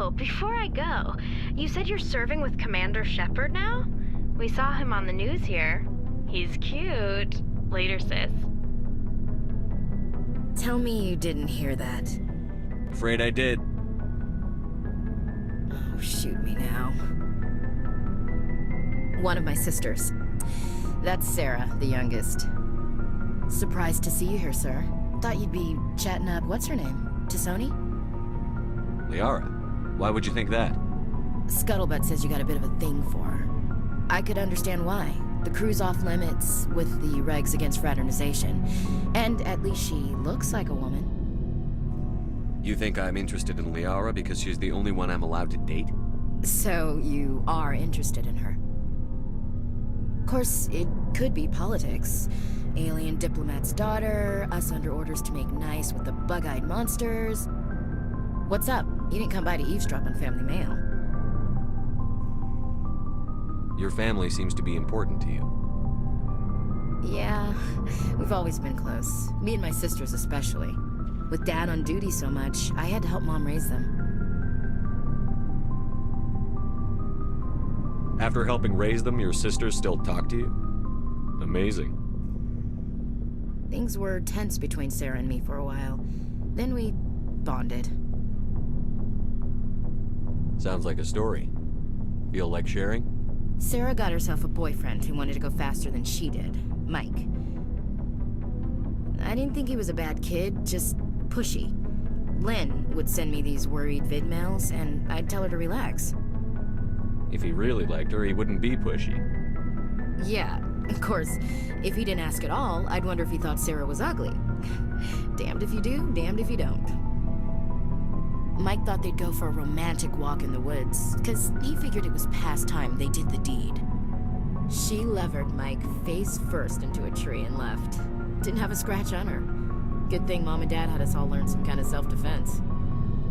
Oh, before I go, you said you're serving with Commander Shepard now? We saw him on the news here. He's cute. Later, sis. Tell me you didn't hear that. Afraid I did. Oh, shoot me now. One of my sisters. That's Sarah, the youngest. Surprised to see you here, sir. Thought you'd be chatting up, what's her name? Tassoni? Liara, why would you think that? Scuttlebutt says you got a bit of a thing for her. I could understand why. The crew's off limits with the regs against fraternization. And at least she looks like a woman. You think I'm interested in Liara because she's the only one I'm allowed to date? So you are interested in her? Of course, it could be politics. Alien diplomat's daughter, us under orders to make nice with the bug-eyed monsters. What's up? You didn't come by to eavesdrop on Family Mail. Your family seems to be important to you. Yeah, we've always been close. Me and my sisters especially. With Dad on duty so much, I had to help Mom raise them. After helping raise them, your sisters still talk to you? Amazing. Things were tense between Sarah and me for a while. Then we bonded. Sounds like a story. Feel like sharing? Sarah got herself a boyfriend who wanted to go faster than she did, Mike. I didn't think he was a bad kid, just pushy. Lynn would send me these worried vidmails, and I'd tell her to relax. If he really liked her, he wouldn't be pushy. Yeah, of course, if he didn't ask at all, I'd wonder if he thought Sarah was ugly. Damned if you do, damned if you don't. Mike thought they'd go for a romantic walk in the woods, because he figured it was past time they did the deed. She levered Mike face first into a tree and left. Didn't have a scratch on her. Good thing Mom and Dad had us all learn some kind of self-defense.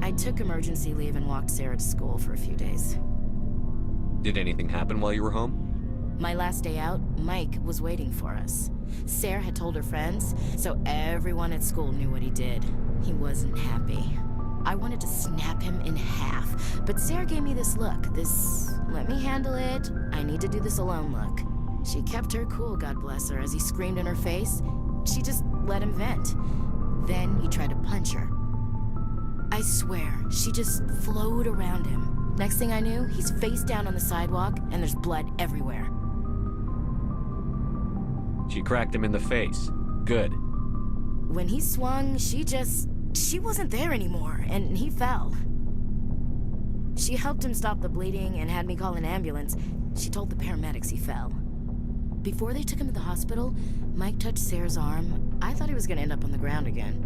I took emergency leave and walked Sarah to school for a few days. Did anything happen while you were home? My last day out, Mike was waiting for us. Sarah had told her friends, so everyone at school knew what he did. He wasn't happy. I wanted to snap him in half, but Sarah gave me this look, this let me handle it, I need to do this alone look. She kept her cool, God bless her, as he screamed in her face. She just let him vent. Then he tried to punch her. I swear, she just flowed around him. Next thing I knew, he's face down on the sidewalk, and there's blood everywhere. She cracked him in the face. Good. When he swung, she wasn't there anymore, and he fell. She helped him stop the bleeding and had me call an ambulance. She told the paramedics he fell. Before they took him to the hospital, Mike touched Sarah's arm. I thought he was gonna end up on the ground again.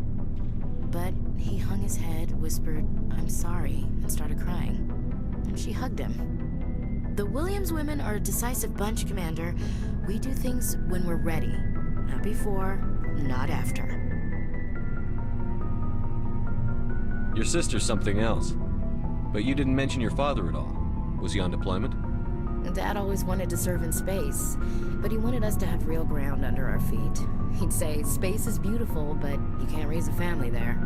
But he hung his head, whispered, "I'm sorry," and started crying. And she hugged him. The Williams women are a decisive bunch, Commander. We do things when we're ready. Not before, not after. Your sister's something else. But you didn't mention your father at all. Was he on deployment? Dad always wanted to serve in space, but he wanted us to have real ground under our feet. He'd say, space is beautiful, but you can't raise a family there.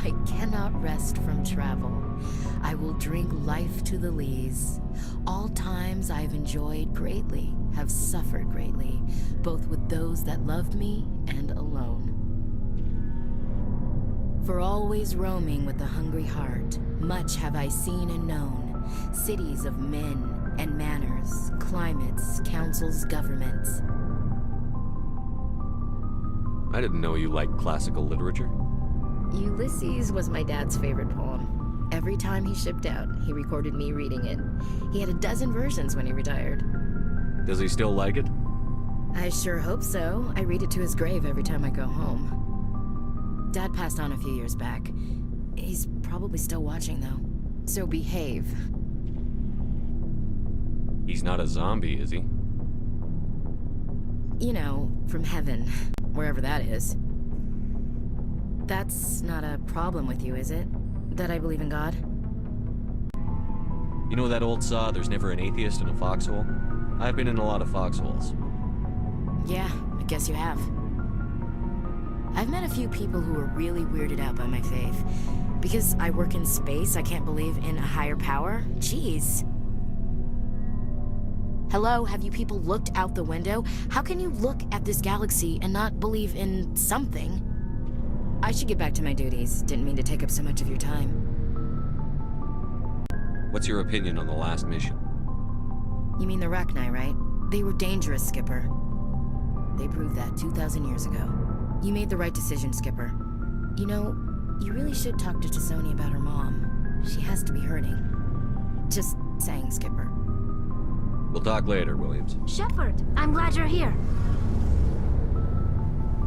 I cannot rest from travel. I will drink life to the lees. All times I have enjoyed greatly, have suffered greatly, both with those that loved me and alone. For always roaming with a hungry heart, much have I seen and known, cities of men and manners, climates, councils, governments. I didn't know you liked classical literature. Ulysses was my dad's favorite poem. Every time he shipped out, he recorded me reading it. He had a dozen versions when he retired. Does he still like it? I sure hope so. I read it to his grave every time I go home. Dad passed on a few years back. He's probably still watching, though. So behave. He's not a zombie, is he? You know, from heaven, wherever that is. That's not a problem with you, is it? That I believe in God? You know that old saw, there's never an atheist in a foxhole? I've been in a lot of foxholes. Yeah, I guess you have. I've I've met a few people who are really weirded out by my faith. Because I work in space, I can't believe in a higher power? Jeez. Hello, have you people looked out the window? How can you look at this galaxy and not believe in something? I should get back to my duties. Didn't mean to take up so much of your time. What's your opinion on the last mission? You mean the Rachni, right? They were dangerous, Skipper. They proved that 2,000 years ago. You made the right decision, Skipper. You know, you really should talk to Tassoni about her mom. She has to be hurting. Just saying, Skipper. We'll talk later, Williams. Shepard, I'm glad you're here.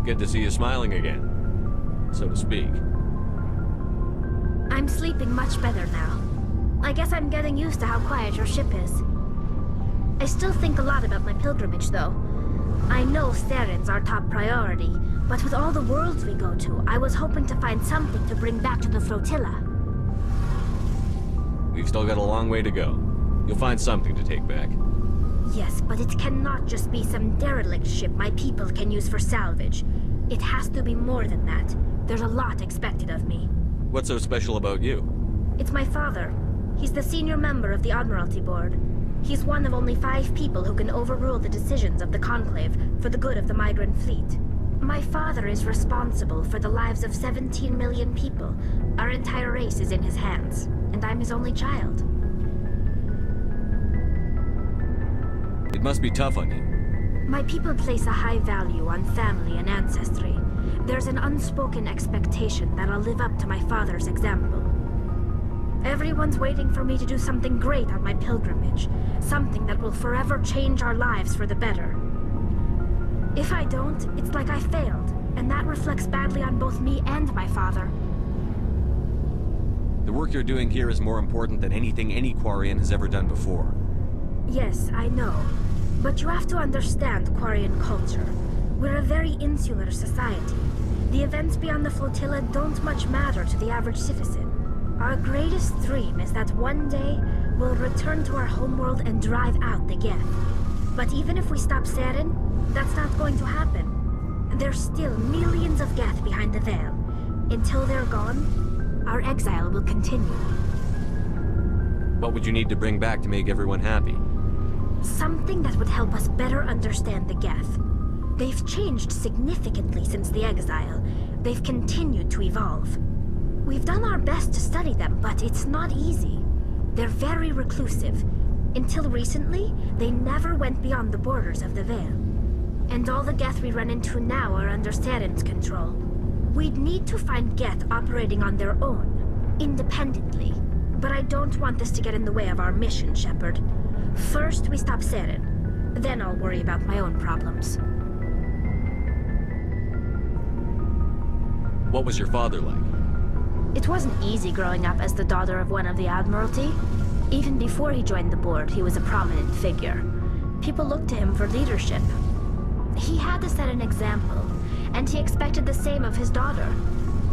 Good to see you smiling again, so to speak. I'm sleeping much better now. I guess I'm getting used to how quiet your ship is. I still think a lot about my pilgrimage, though. I know Saren's our top priority, but with all the worlds we go to, I was hoping to find something to bring back to the flotilla. We've still got a long way to go. You'll find something to take back. Yes, but it cannot just be some derelict ship my people can use for salvage. It has to be more than that. There's a lot expected of me. What's so special about you? It's my father. He's the senior member of the Admiralty Board. He's one of only 5 people who can overrule the decisions of the Conclave for the good of the migrant fleet. My father is responsible for the lives of 17 million people. Our entire race is in his hands, and I'm his only child. It must be tough on you. My people place a high value on family and ancestry. There's an unspoken expectation that I'll live up to my father's example. Everyone's waiting for me to do something great on my pilgrimage, something that will forever change our lives for the better. If I don't, it's like I failed, and that reflects badly on both me and my father. The work you're doing here is more important than anything any Quarian has ever done before. Yes, I know. But you have to understand Quarian culture. We're a very insular society. The events beyond the flotilla don't much matter to the average citizen. Our greatest dream is that one day we'll return to our homeworld and drive out the Geth. But even if we stop Saren, that's not going to happen. There's still millions of Geth behind the veil. Until they're gone, our exile will continue. What would you need to bring back to make everyone happy? Something that would help us better understand the Geth. They've changed significantly since the exile. They've continued to evolve. We've done our best to study them, but it's not easy. They're very reclusive. Until recently, they never went beyond the borders of the Veil. And all the Geth we run into now are under Saren's control. We'd need to find Geth operating on their own, independently. But I don't want this to get in the way of our mission, Shepard. First, we stop Saren. Then I'll worry about my own problems. What was your father like? It wasn't easy growing up as the daughter of one of the Admiralty. Even before he joined the board, he was a prominent figure. People looked to him for leadership. He had to set an example, and he expected the same of his daughter.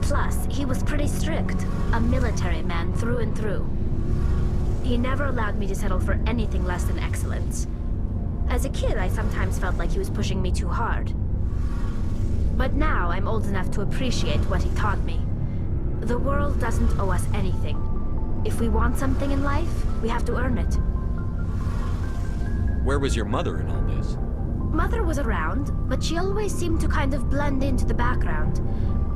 Plus, he was pretty strict, a military man through and through. He never allowed me to settle for anything less than excellence. As a kid, I sometimes felt like he was pushing me too hard. But now I'm old enough to appreciate what he taught me. The world doesn't owe us anything. If we want something in life, we have to earn it. Where was your mother in all this? Mother was around, but she always seemed to kind of blend into the background.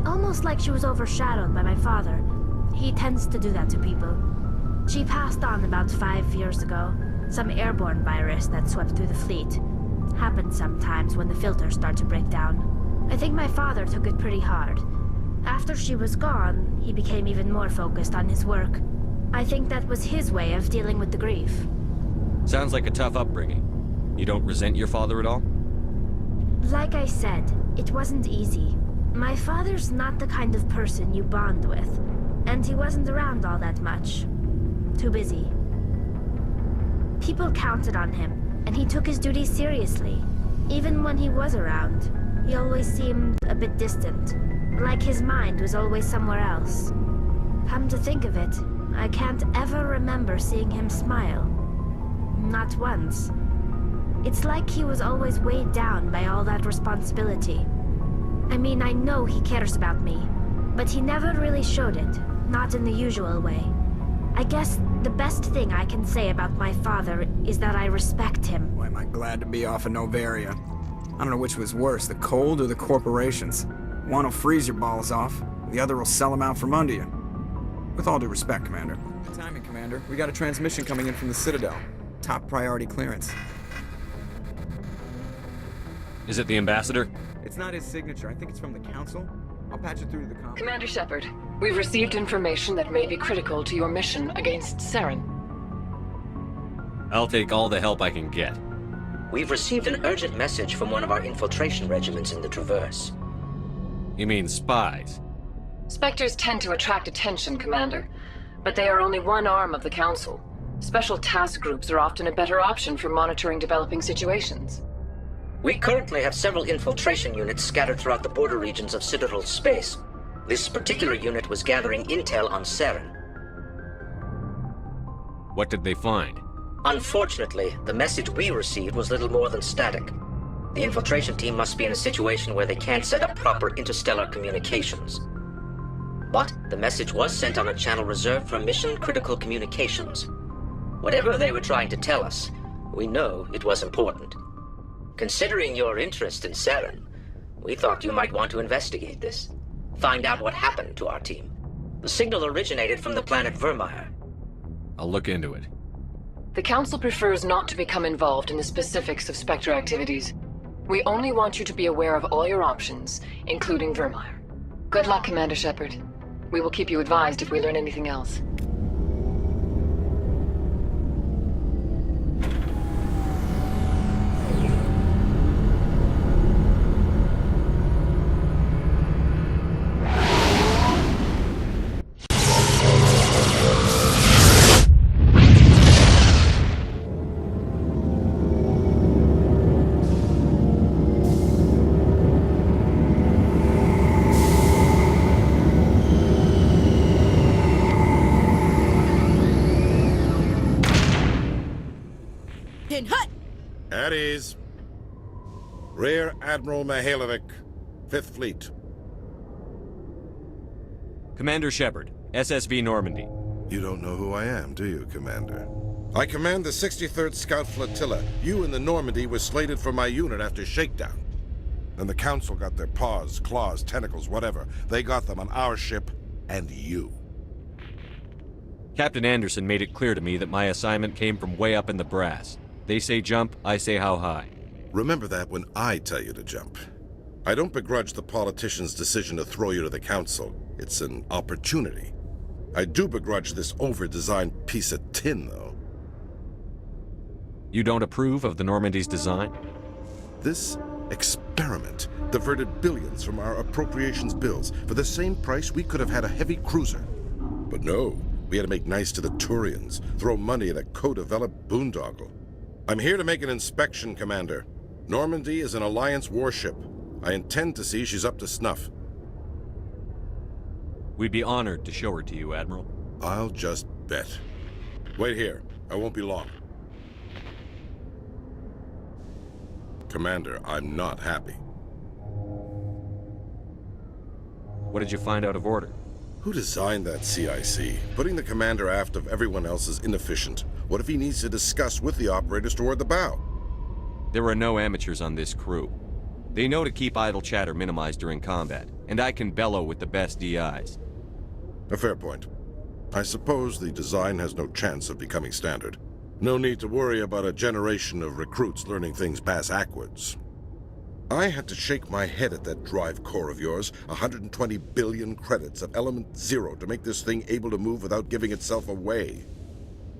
Almost like she was overshadowed by my father. He tends to do that to people. She passed on about 5 years ago. Some airborne virus that swept through the fleet. Happens sometimes when the filters start to break down. I think my father took it pretty hard. After she was gone, he became even more focused on his work. I think that was his way of dealing with the grief. Sounds like a tough upbringing. You don't resent your father at all? Like I said, it wasn't easy. My father's not the kind of person you bond with, and he wasn't around all that much. Too busy. People counted on him, and he took his duties seriously. Even when he was around, he always seemed a bit distant, like his mind was always somewhere else. Come to think of it, I can't ever remember seeing him smile. Not once. It's like he was always weighed down by all that responsibility. I mean, I know he cares about me, but he never really showed it, not in the usual way. I guess the best thing I can say about my father is that I respect him. Boy, am I glad to be off of Novaria. I don't know which was worse, the cold or the corporations. One will freeze your balls off, the other will sell them out from under you. With all due respect, Commander. Good timing, Commander. We got a transmission coming in from the Citadel. Top priority clearance. Is it the ambassador? It's not his signature. I think it's from the Council. I'll patch it through to the com. Commander Shepard, we've received information that may be critical to your mission against Saren. I'll take all the help I can get. We've received an urgent message from one of our infiltration regiments in the Traverse. You mean spies? Spectres tend to attract attention, Commander, but they are only one arm of the Council. Special task groups are often a better option for monitoring developing situations. We currently have several infiltration units scattered throughout the border regions of Citadel space. This particular unit was gathering intel on Saren. What did they find? Unfortunately, the message we received was little more than static. The infiltration team must be in a situation where they can't set up proper interstellar communications. But the message was sent on a channel reserved for mission-critical communications. Whatever they were trying to tell us, we know it was important. Considering your interest in Saren, we thought you might want to investigate this. Find out what happened to our team. The signal originated from the planet Vermeer. I'll look into it. The Council prefers not to become involved in the specifics of Spectre activities. We only want you to be aware of all your options, including Vermeer. Good luck, Commander Shepard. We will keep you advised if we learn anything else. At ease. Rear Admiral Mihailovic, 5th Fleet. Commander Shepard, SSV Normandy. You don't know who I am, do you, Commander? I command the 63rd Scout Flotilla. You and the Normandy were slated for my unit after shakedown. Then the Council got their paws, claws, tentacles, whatever. They got them on our ship, and you. Captain Anderson made it clear to me that my assignment came from way up in the brass. They say jump, I say how high. Remember that when I tell you to jump. I don't begrudge the politician's decision to throw you to the Council. It's an opportunity. I do begrudge this over-designed piece of tin, though. You don't approve of the Normandy's design? This experiment diverted billions from our appropriations bills. For the same price, we could have had a heavy cruiser. But no, we had to make nice to the Turians, throw money at a co-developed boondoggle. I'm here to make an inspection, Commander. Normandy is an Alliance warship. I intend to see she's up to snuff. We'd be honored to show her to you, Admiral. I'll just bet. Wait here. I won't be long. Commander, I'm not happy. What did you find out of order? Who designed that CIC? Putting the commander aft of everyone else is inefficient. What if he needs to discuss with the operators toward the bow? There are no amateurs on this crew. They know to keep idle chatter minimized during combat, and I can bellow with the best DIs. A fair point. I suppose the design has no chance of becoming standard. No need to worry about a generation of recruits learning things bass-ackwards. I had to shake my head at that drive core of yours. 120 billion credits of element 0 to make this thing able to move without giving itself away.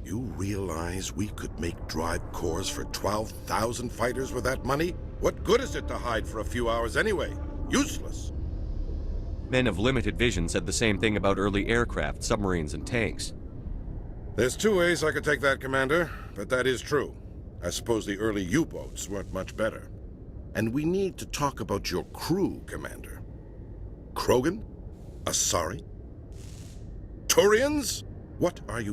You realize we could make drive cores for 12,000 fighters with that money? What good is it to hide for a few hours anyway? Useless. Men of limited vision said the same thing about early aircraft, submarines, and tanks. There's two ways I could take that, Commander, but that is true. I suppose the early U-boats weren't much better. And we need to talk about your crew, Commander. Krogan? Asari? Turians? What are you